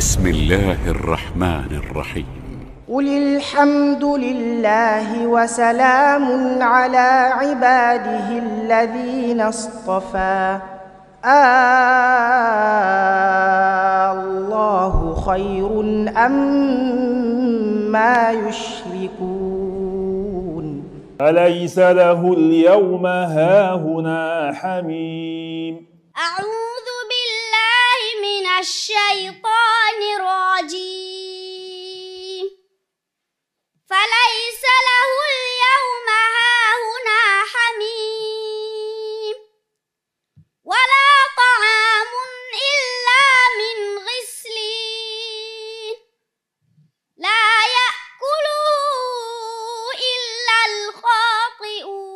بسم الله الرحمن الرحيم. قل الحمد لله وسلام على عباده الذين اصطفى الله خير أما يشركون أليس له اليوم هاهنا حميم أعوذ بالله من الشيطان الرجيم فليس له اليوم هاهنا حميم ولا طعام إلا من غسلين لا يأكله إلا الخاطئون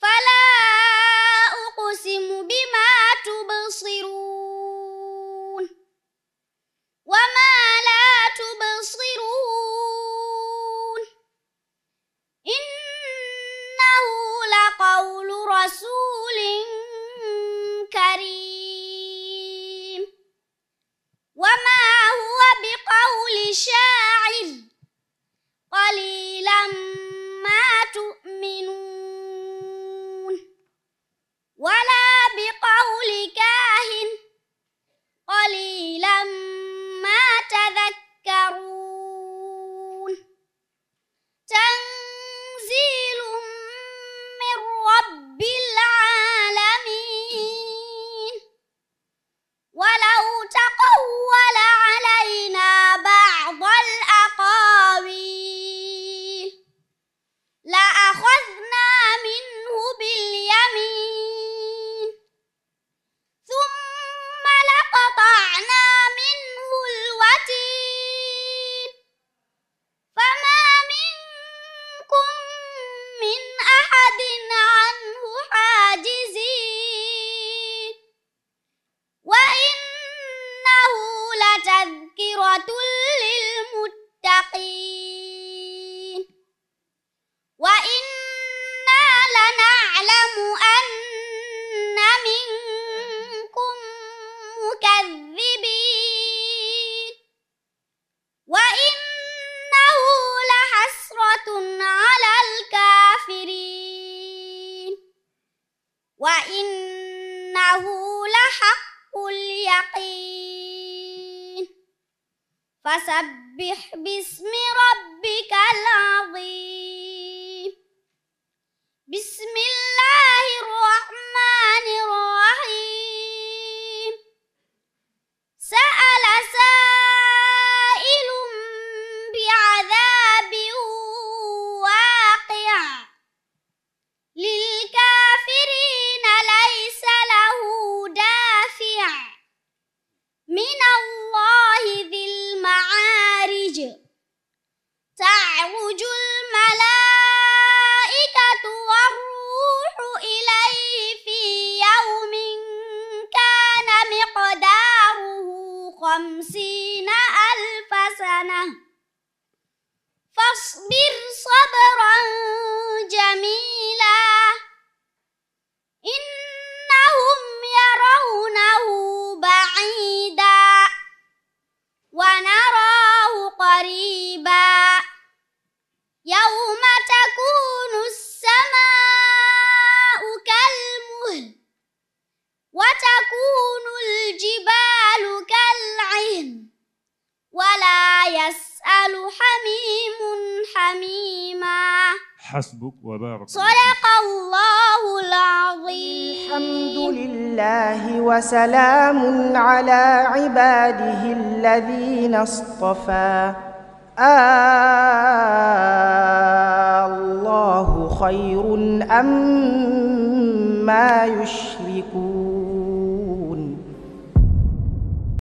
فلا أقسم بما تبصرون وما لا تبصرون إنه لقول رسول كريم وما هو بقول شاعر قليلا ما تؤمنون ولا بقول كاهن قليلا ما تذكرون تنزيل من رب العالمين ولو تقول علينا بعض الأقاويل لأخذنا منه باليمين ثم لقطعنا منه الوتين فما منكم من أحد عنه حاجزين وإنه لتذكرة للمتقين وإنا لنعلم أن منكم مكذبين وإنه لحسرة على الكافرين وإنه لحق اليقين فسبح باسم ربك العظيم بسم الله الرحمن الرحيم سأل سائل بعذاب واقع للكافرين ليس له دافع من الله ذي المعارج تعرج الملائكة والروح إليه في يوم كان مقداره 50,000 سنة فاصبر صبرا جميلا إنهم يرونه بعيدا ونراه قريبا يوم تكون السماء كالمهل وتكون الجبال كالعهن ولا يسأل حميم حميما حسبك وبارك صدق الله العظيم الحمد لله وسلام على عباده الذين اصطفى الله خير أما يشركون